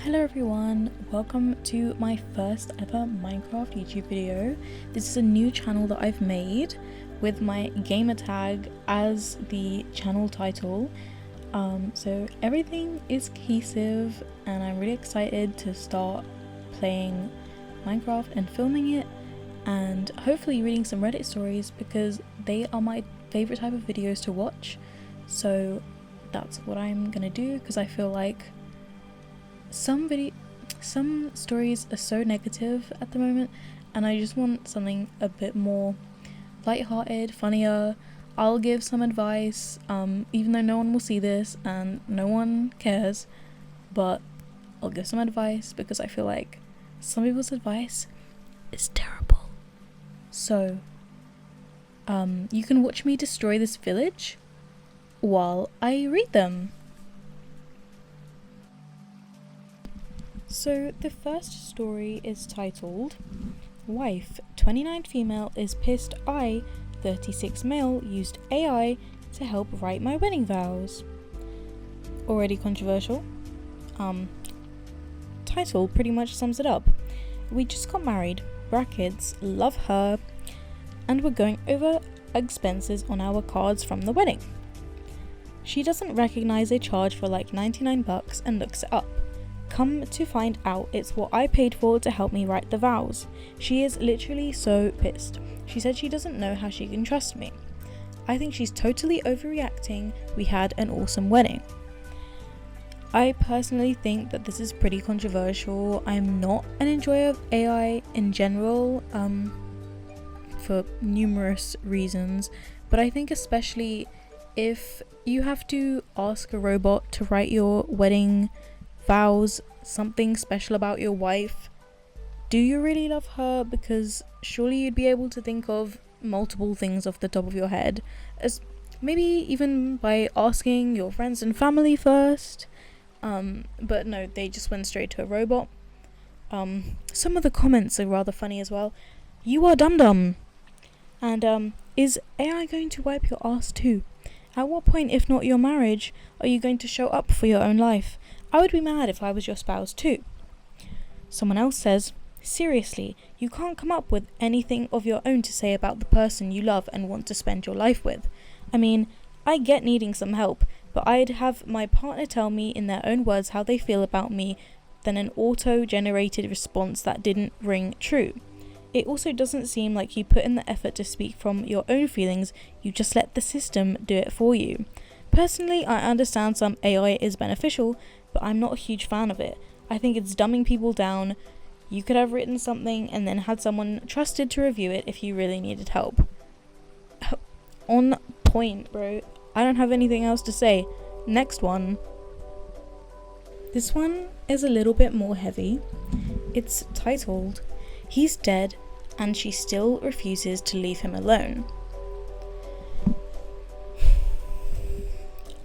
Hello everyone, welcome to my first ever Minecraft YouTube video. This is a new channel that I've made with my gamer tag as the channel title. So everything is cohesive and I'm really excited to start playing Minecraft and filming it and hopefully reading some Reddit stories because they are my favorite type of videos to watch. So that's what I'm gonna do because I feel like some stories are so negative at the moment and I just want something a bit more lighthearted, funnier. I'll give some advice, even though no one will see this and no one cares, but I'll give some advice because I feel like some people's advice is terrible. So, you can watch me destroy this village while I read them. So the first story is titled, Wife, 29 female is pissed I, 36 male, used AI to help write my wedding vows. Already controversial. Title pretty much sums it up. We just got married, brackets, love her, and we're going over expenses on our cards from the wedding. She doesn't recognize a charge for like $99 and looks it up. Come to find out it's what I paid for to help me write the vows. She is literally so pissed. She said she doesn't know how she can trust me. I think she's totally overreacting. We had an awesome wedding. I personally think that this is pretty controversial. I'm not an enjoyer of AI in general, for numerous reasons, but I think especially if you have to ask a robot to write your wedding vows, something special about your wife, do you really love her? Because surely you'd be able to think of multiple things off the top of your head, as maybe even by asking your friends and family first, but no, they just went straight to a robot. Some of the comments are rather funny as well. You are dumb. And is AI going to wipe your ass too? At what point, if not your marriage, are you going to show up for your own life? I would be mad if I was your spouse too. Someone else says, seriously, you can't come up with anything of your own to say about the person you love and want to spend your life with. I mean, I get needing some help, but I'd have my partner tell me in their own words how they feel about me than an auto-generated response that didn't ring true. It also doesn't seem like you put in the effort to speak from your own feelings, you just let the system do it for you. Personally, I understand some AI is beneficial, but I'm not a huge fan of it. I think it's dumbing people down. You could have written something and then had someone trusted to review it if you really needed help. On point, bro. I don't have anything else to say. Next one. This one is a little bit more heavy. It's titled, He's Dead and She Still Refuses to Leave Him Alone.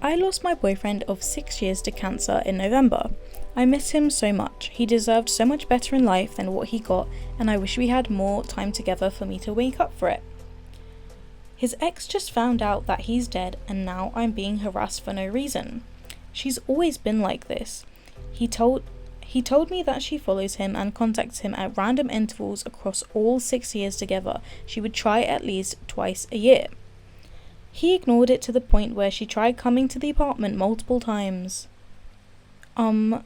I lost my boyfriend of 6 years to cancer in November. I miss him so much. He deserved so much better in life than what he got, and I wish we had more time together for me to wake up for it. His ex just found out that he's dead, and now I'm being harassed for no reason. She's always been like this. He told me that she follows him and contacts him at random intervals across all 6 years together. She would try at least twice a year. He ignored it to the point where she tried coming to the apartment multiple times. Oh.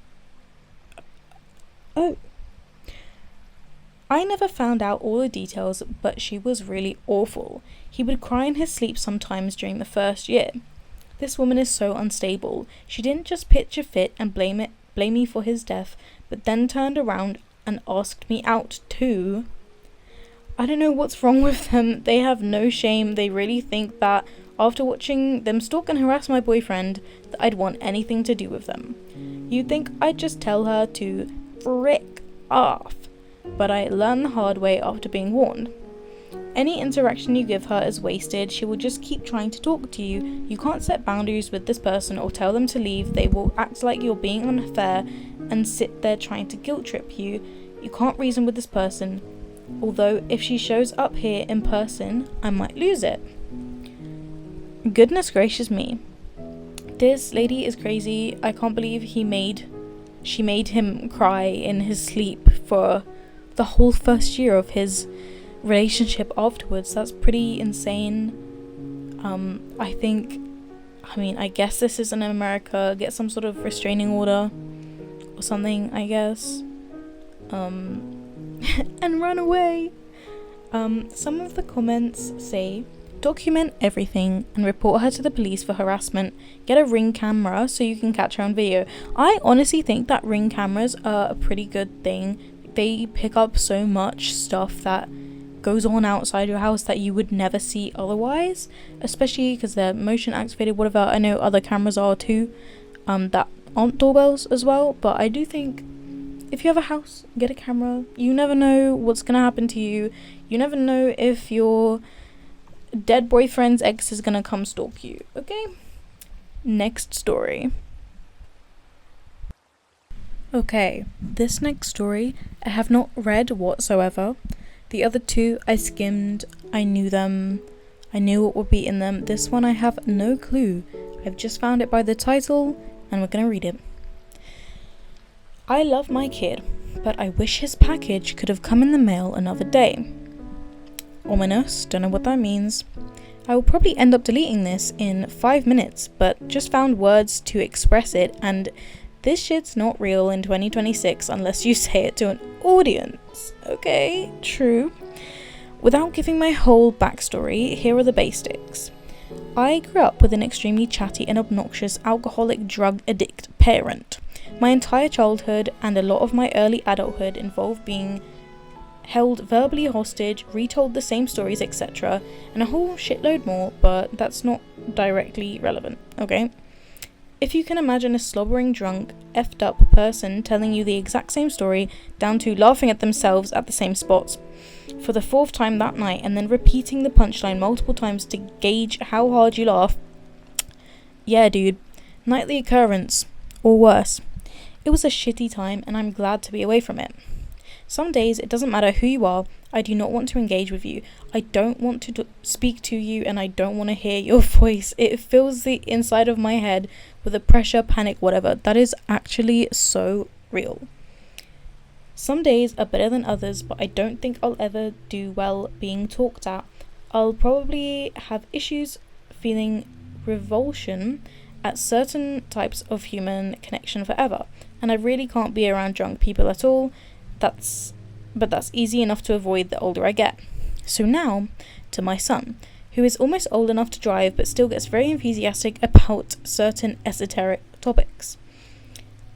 I never found out all the details, but she was really awful. He would cry in his sleep sometimes during the first year. This woman is so unstable. She didn't just pitch a fit and blame me for his death, but then turned around and asked me out too. I don't know what's wrong with them. They have no shame. They really think that after watching them stalk and harass my boyfriend, that I'd want anything to do with them. You'd think I'd just tell her to frick off, but I learned the hard way after being warned. Any interaction you give her is wasted. She will just keep trying to talk to you. You can't set boundaries with this person or tell them to leave. They will act like you're being unfair and sit there trying to guilt trip you. You can't reason with this person. Although if she shows up here in person, I might lose it. Goodness gracious me. This lady is crazy. I can't believe he made she made him cry in his sleep for the whole first year of his relationship afterwards. That's pretty insane. I guess this is in America. Get some sort of restraining order or something, I guess. And run away. Some of the comments say, document everything and report her to the police for harassment. Get a Ring camera so you can catch her on video. I honestly think that Ring cameras are a pretty good thing. They pick up so much stuff that goes on outside your house that you would never see otherwise, especially because they're motion activated, whatever. I know other cameras are too, that aren't doorbells as well, but I do think if you have a house, get a camera. You never know what's gonna happen to you. You never know if your dead boyfriend's ex is gonna come stalk you. Okay, next story. Okay, this next story I have not read whatsoever. The other two I skimmed, I knew them, I knew what would be in them. This one I have no clue. I've just found it by the title and we're gonna read it. I love my kid, but I wish his package could have come in the mail another day. Ominous, don't know what that means. I will probably end up deleting this in 5 minutes, but just found words to express it, and this shit's not real in 2026 unless you say it to an audience. Okay, true. Without giving my whole backstory, here are the basics. I grew up with an extremely chatty and obnoxious alcoholic drug addict parent. My entire childhood and a lot of my early adulthood involved being held verbally hostage, retold the same stories, etc., and a whole shitload more, but that's not directly relevant, okay? If you can imagine a slobbering, drunk, effed up person telling you the exact same story, down to laughing at themselves at the same spots for the 4th time that night, and then repeating the punchline multiple times to gauge how hard you laugh, yeah dude, nightly occurrence, or worse. It was a shitty time and I'm glad to be away from it. Some days it doesn't matter who you are, I do not want to engage with you. I don't want to speak to you and I don't want to hear your voice. It fills the inside of my head with a pressure, panic, whatever. That is actually so real. Some days are better than others, but I don't think I'll ever do well being talked at. I'll probably have issues feeling revulsion at certain types of human connection forever, and I really can't be around drunk people at all. But that's easy enough to avoid the older I get. So now, to my son, who is almost old enough to drive but still gets very enthusiastic about certain esoteric topics.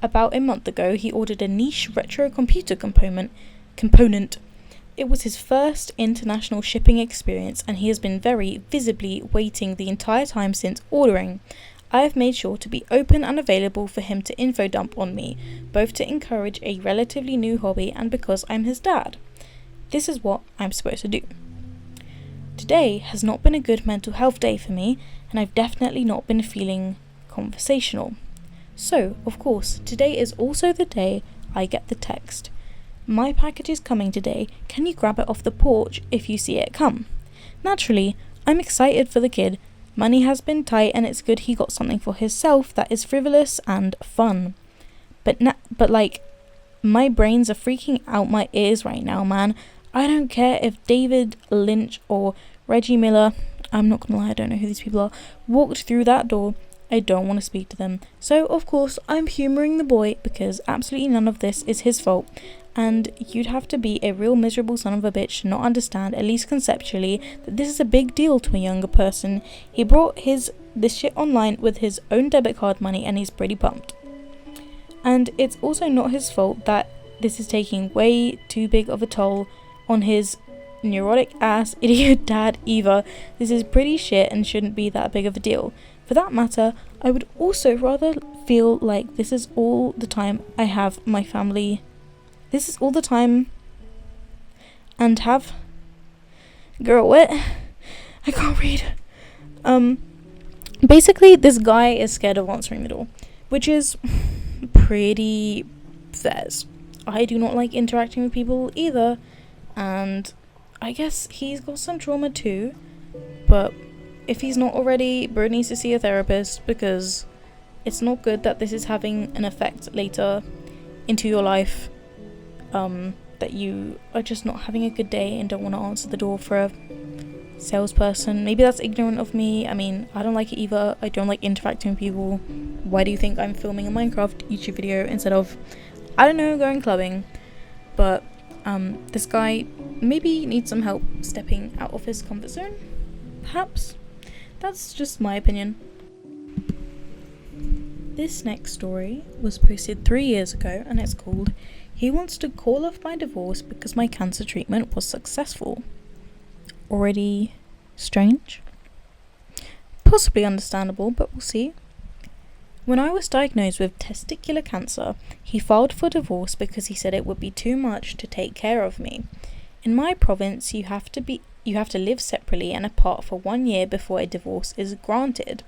About a month ago, he ordered a niche retro computer component. It was his first international shipping experience, and he has been very visibly waiting the entire time since ordering. I have made sure to be open and available for him to info dump on me, both to encourage a relatively new hobby and because I'm his dad. This is what I'm supposed to do. Today has not been a good mental health day for me, and I've definitely not been feeling conversational. So, of course, today is also the day I get the text. My package is coming today, can you grab it off the porch if you see it come? Naturally, I'm excited for the kid. Money has been tight and it's good he got something for himself that is frivolous and fun. But my brains are freaking out my ears right now, man. I don't care if David Lynch or Reggie Miller, I'm not gonna lie, I don't know who these people are, walked through that door. I don't want to speak to them. So, of course, I'm humouring the boy because absolutely none of this is his fault. And you'd have to be a real miserable son of a bitch to not understand, at least conceptually, that this is a big deal to a younger person. He brought this shit online with his own debit card money and he's pretty pumped. And it's also not his fault that this is taking way too big of a toll on his neurotic ass idiot dad either. This is pretty shit and shouldn't be that big of a deal. For that matter, I would also rather feel like this is all the time I have my family. This is all the time and have... Girl, what? I can't read. Basically, this guy is scared of answering the door, which is pretty fairs. I do not like interacting with people either, and I guess he's got some trauma too, but if he's not already, bro needs to see a therapist because it's not good that this is having an effect later. into your life, that you are just not having a good day and don't want to answer the door for a salesperson. Maybe that's ignorant of me. I mean, I don't like it either. I don't like interacting with people. Why do you think I'm filming a Minecraft YouTube video instead of, I don't know, going clubbing? But this guy maybe needs some help stepping out of his comfort zone, perhaps. That's just my opinion. This next story was posted 3 years ago, and it's called "He Wants to Call Off My Divorce Because My Cancer Treatment Was Successful." Already strange? Possibly understandable, but we'll see. When I was diagnosed with testicular cancer, he filed for divorce because he said it would be too much to take care of me. In my province, you have to live separately and apart for 1 year before a divorce is granted.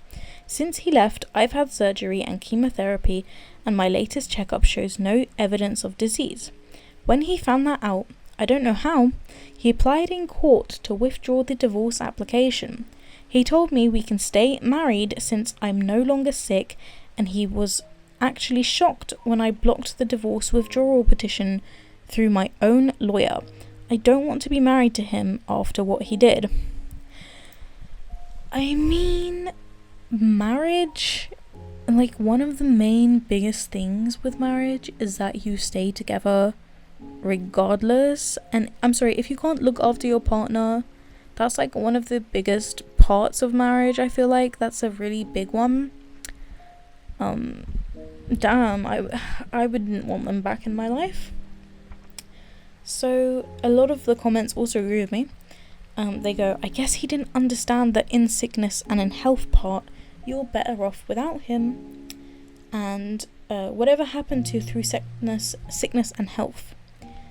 Since he left, I've had surgery and chemotherapy, and my latest checkup shows no evidence of disease. When he found that out, I don't know how, he applied in court to withdraw the divorce application. He told me we can stay married since I'm no longer sick, and he was actually shocked when I blocked the divorce withdrawal petition through my own lawyer. I don't want to be married to him after what he did. I mean, marriage, like, one of the main biggest things with marriage is that you stay together regardless. And I'm sorry, if you can't look after your partner, that's like one of the biggest parts of marriage. I feel like that's a really big one. Damn, I wouldn't want them back in my life. So a lot of the comments also agree with me. They go, I guess he didn't understand that in sickness and in health part, you're better off without him. And whatever happened to through sickness and health.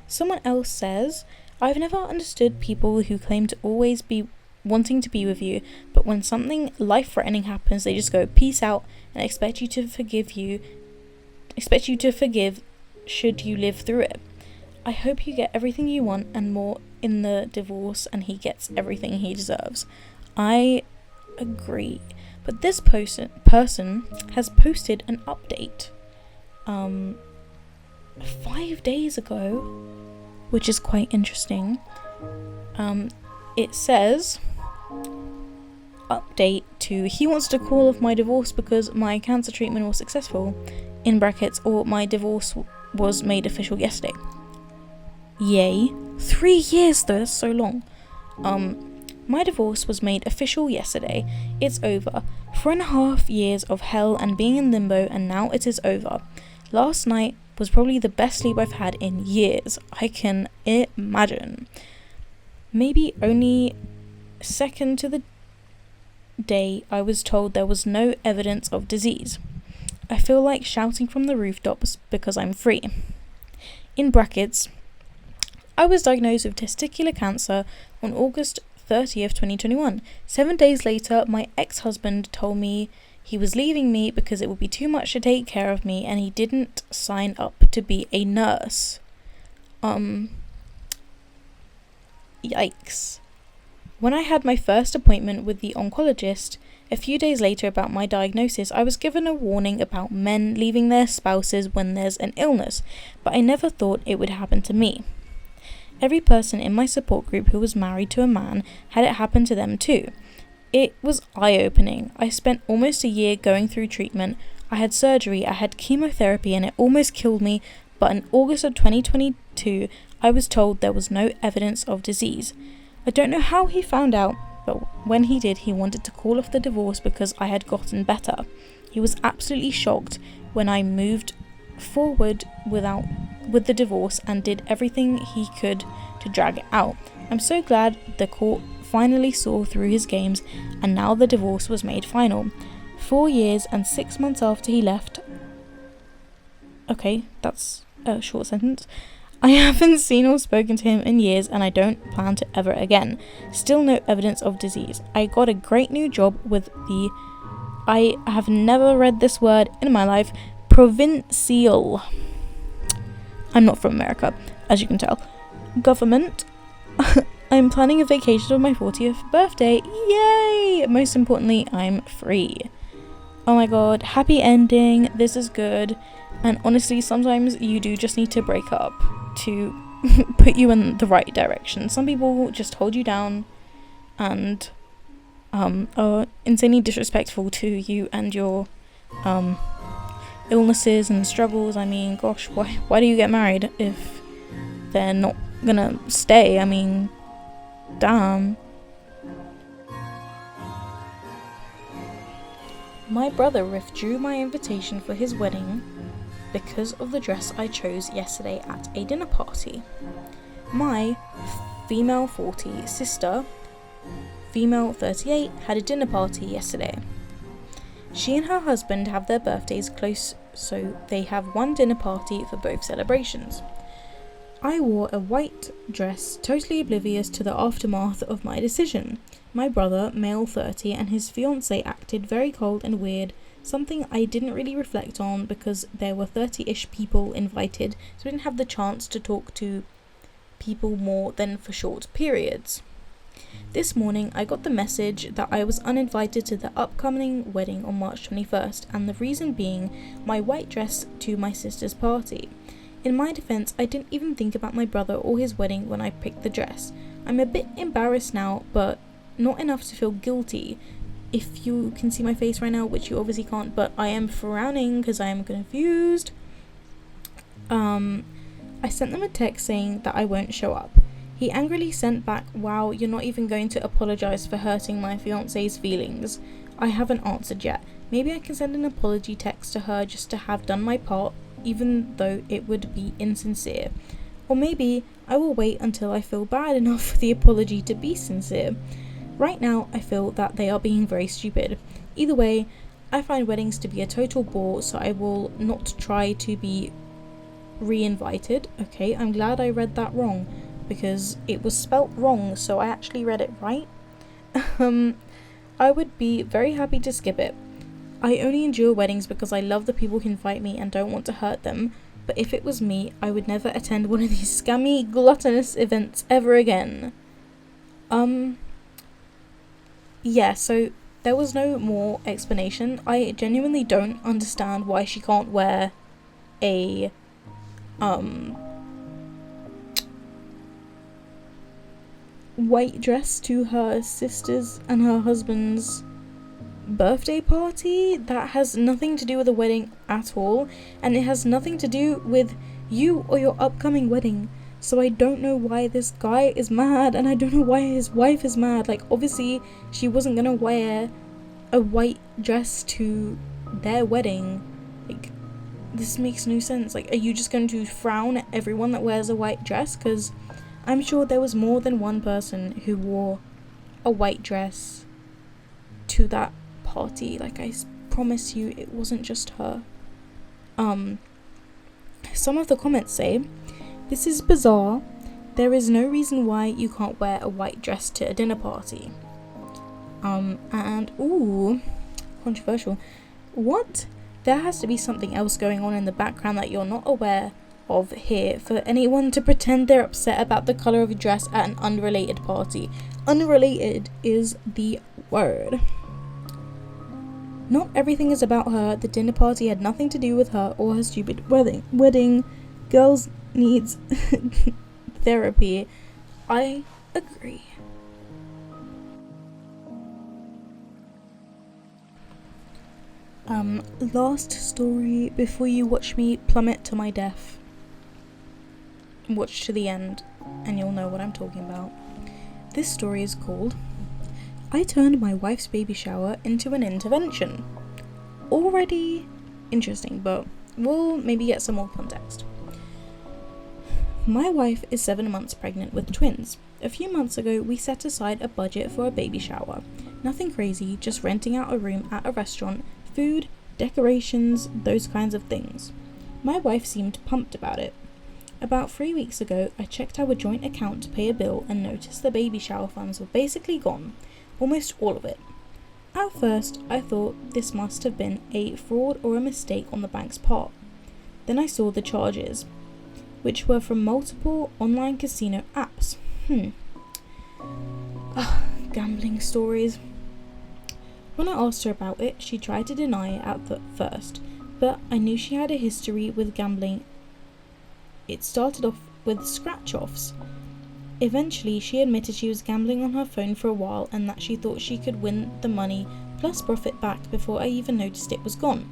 Someone else says, I've never understood people who claim to always be wanting to be with you, but when something life-threatening happens, they just go peace out and expect you to forgive should you live through it. I hope you get everything you want and more in the divorce, and he gets everything he deserves. I agree. But this person has posted an update 5 days ago, which is quite interesting. It says, update to he wants to call off my divorce because my cancer treatment was successful, in brackets, or my divorce was made official yesterday. Yay. 3 years though, that's so long. My divorce was made official yesterday. It's over. 4.5 years of hell and being in limbo, and now it is over. Last night was probably the best sleep I've had in years. I can imagine. Maybe only second to the day I was told there was no evidence of disease. I feel like shouting from the rooftops because I'm free. In brackets, I was diagnosed with testicular cancer on August 30th, 2021. 7 days later, my ex-husband told me he was leaving me because it would be too much to take care of me, and he didn't sign up to be a nurse. Yikes. When I had my first appointment with the oncologist a few days later about my diagnosis, I was given a warning about men leaving their spouses when there's an illness, but I never thought it would happen to me. Every person in my support group who was married to a man had it happen to them too. It was eye-opening. I spent almost a year going through treatment. I had surgery, I had chemotherapy, and it almost killed me, but in August of 2022, I was told there was no evidence of disease. I don't know how he found out, but when he did, he wanted to call off the divorce because I had gotten better. He was absolutely shocked when I moved forward with the divorce and did everything he could to drag it out. I'm so glad the court finally saw through his games, and now the divorce was made final. 4 years and 6 months after he left. Okay, that's a short sentence. I haven't seen or spoken to him in years, and I don't plan to ever again. Still no evidence of disease. I got a great new job with the, I have never read this word in my life, provincial. I'm not from America, as you can tell. Government. I'm planning a vacation on my 40th birthday. Yay! Most importantly, I'm free. Oh my god, happy ending. This is good. And honestly, sometimes you do just need to break up to put you in the right direction. Some people just hold you down and are insanely disrespectful to you and your illnesses and struggles. I mean, gosh, why do you get married if they're not gonna stay? I mean, damn. My brother withdrew my invitation for his wedding because of the dress I chose yesterday at a dinner party. My female 40 sister, female 38, had a dinner party yesterday. She and her husband have their birthdays close, so they have one dinner party for both celebrations. I wore a white dress, totally oblivious to the aftermath of my decision. My brother, male 30, and his fiancée acted very cold and weird, something I didn't really reflect on because there were 30-ish people invited, so I didn't have the chance to talk to people more than for short periods. This morning I got the message that I was uninvited to the upcoming wedding on March 21st, and the reason being my white dress to my sister's party. In my defense, I didn't even think about my brother or his wedding when I picked the dress. I'm a bit embarrassed now, but not enough to feel guilty. If you can see my face right now, which you obviously can't, but I am frowning because I am confused. I sent them a text saying that I won't show up. He angrily sent back, "Wow, you're not even going to apologise for hurting my fiancé's feelings." I haven't answered yet. Maybe I can send an apology text to her just to have done my part, even though it would be insincere. Or maybe I will wait until I feel bad enough for the apology to be sincere. Right now, I feel that they are being very stupid. Either way, I find weddings to be a total bore, so I will not try to be re-invited. Okay, I'm glad I read that wrong, because it was spelt wrong, so I actually read it right. I would be very happy to skip it. I only endure weddings because I love the people who invite me and don't want to hurt them, but if it was me, I would never attend one of these scammy, gluttonous events ever again. Yeah, so there was no more explanation. I genuinely don't understand why she can't wear a white dress to her sister's and her husband's birthday party. That has nothing to do with a wedding at all, and it has nothing to do with you or your upcoming wedding. So I don't know why this guy is mad, and I don't know why his wife is mad. Like, obviously she wasn't gonna wear a white dress to their wedding. Like, this makes no sense. Like, are you just going to frown at everyone that wears a white dress? Because I'm sure there was more than one person who wore a white dress to that party. Like, I promise you it wasn't just her. Some of the comments say, "This is bizarre. There is no reason why you can't wear a white dress to a dinner party." And ooh, controversial. What? There has to be something else going on in the background that you're not aware of here for anyone to pretend they're upset about the colour of a dress at an unrelated party. Unrelated is the word. Not everything is about her. The dinner party had nothing to do with her or her stupid wedding. Girls needs therapy. I agree. Last story before you watch me plummet to my death. Watch to the end and you'll know what I'm talking about. This story is called "I Turned My Wife's Baby Shower into an Intervention." Already interesting, but we'll maybe get some more context. My wife is 7 months pregnant with twins. A few months ago, we set aside a budget for a baby shower. Nothing crazy, just renting out a room at a restaurant, food, decorations, those kinds of things. My wife seemed pumped about it. About 3 weeks ago, I checked our joint account to pay a bill and noticed the baby shower funds were basically gone, almost all of it. At first, I thought this must have been a fraud or a mistake on the bank's part. Then I saw the charges, which were from multiple online casino apps. Gambling stories. When I asked her about it, she tried to deny it at first, but I knew she had a history with gambling. It started off with scratch-offs. Eventually, she admitted she was gambling on her phone for a while and that she thought she could win the money plus profit back before I even noticed it was gone,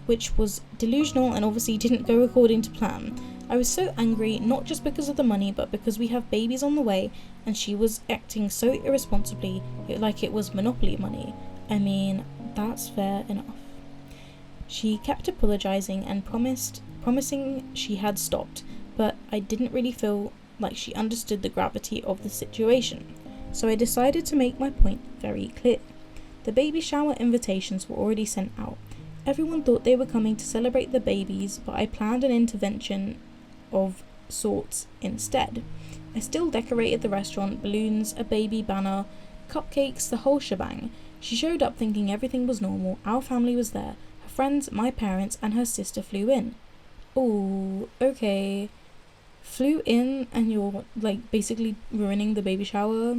which was delusional and obviously didn't go according to plan. I was so angry, not just because of the money, but because we have babies on the way and she was acting so irresponsibly, like it was Monopoly money. I mean, that's fair enough. She kept apologising and promising she had stopped, but I didn't really feel like she understood the gravity of the situation. So I decided to make my point very clear. The baby shower invitations were already sent out. Everyone thought they were coming to celebrate the babies, but I planned an intervention of sorts instead. I still decorated the restaurant, balloons, a baby banner, cupcakes, the whole shebang. She showed up thinking everything was normal. Our family was there. Her friends, my parents, and her sister flew in. Ooh, okay. Flew in and you're like basically ruining the baby shower.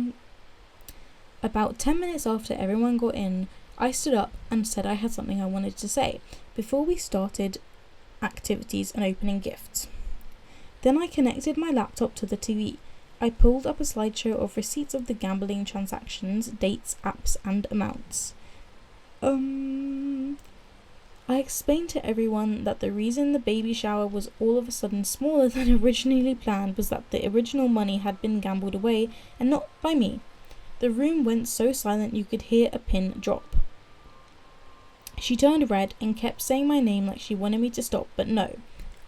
About 10 minutes after everyone got in, I stood up and said I had something I wanted to say before we started activities and opening gifts. Then I connected my laptop to the TV. I pulled up a slideshow of receipts of the gambling transactions, dates, apps, and amounts. I explained to everyone that the reason the baby shower was all of a sudden smaller than originally planned was that the original money had been gambled away and not by me. The room went so silent you could hear a pin drop. She turned red and kept saying my name like she wanted me to stop, but no,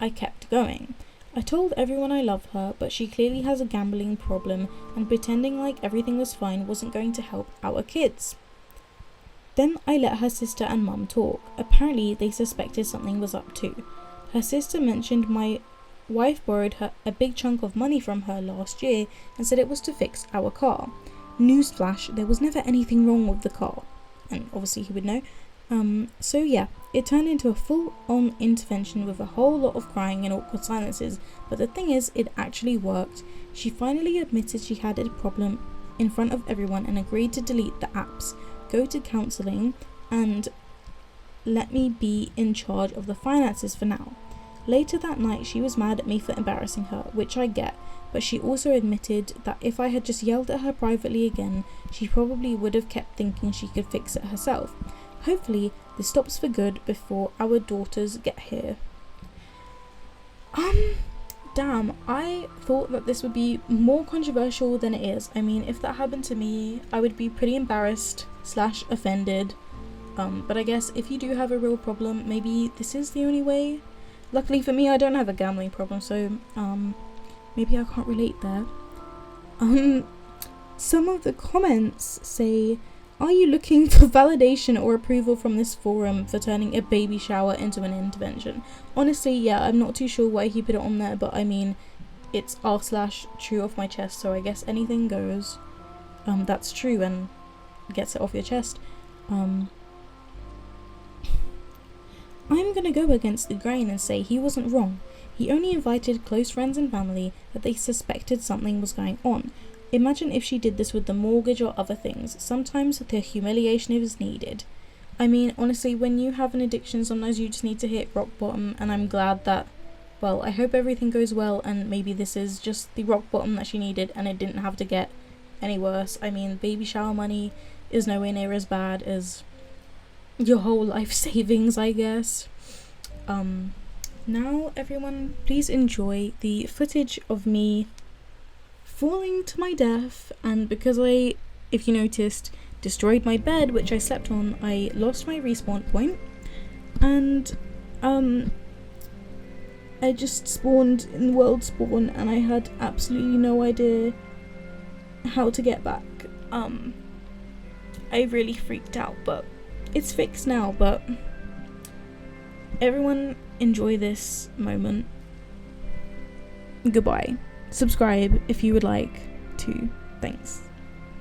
I kept going. I told everyone I love her, but she clearly has a gambling problem and pretending like everything was fine wasn't going to help our kids. Then I let her sister and mum talk. Apparently they suspected something was up too. Her sister mentioned my wife borrowed her a big chunk of money from her last year and said it was to fix our car. Newsflash, there was never anything wrong with the car. And obviously he would know. So yeah, it turned into a full-on intervention with a whole lot of crying and awkward silences, but the thing is, it actually worked. She finally admitted she had a problem in front of everyone and agreed to delete the apps, go to counselling, and let me be in charge of the finances for now. Later that night, she was mad at me for embarrassing her, which I get, but she also admitted that if I had just yelled at her privately again, she probably would have kept thinking she could fix it herself. Hopefully, this stops for good before our daughters get here. Damn, I thought that this would be more controversial than it is. I mean, if that happened to me, I would be pretty embarrassed / offended. But I guess if you do have a real problem, maybe this is the only way. Luckily for me, I don't have a gambling problem, so maybe I can't relate there. Some of the comments say, are you looking for validation or approval from this forum for turning a baby shower into an intervention? Honestly, yeah, I'm not too sure why he put it on there, but I mean, it's r/true off my chest, so I guess anything goes. That's true and gets it off your chest. I'm gonna go against the grain and say he wasn't wrong. He only invited close friends and family that they suspected something was going on. Imagine if she did this with the mortgage or other things. Sometimes the humiliation is needed. I mean, honestly, when you have an addiction, sometimes you just need to hit rock bottom, and I'm glad that, well, I hope everything goes well, and maybe this is just the rock bottom that she needed, and it didn't have to get any worse. I mean, baby shower money is nowhere near as bad as your whole life savings, I guess. Now, everyone, please enjoy the footage of me falling to my death, and because I, if you noticed, destroyed my bed which I slept on, I lost my respawn point, and I just spawned in world spawn and I had absolutely no idea how to get back. I really freaked out, but it's fixed now. But everyone enjoy this moment. Goodbye. Subscribe if you would like to. Thanks.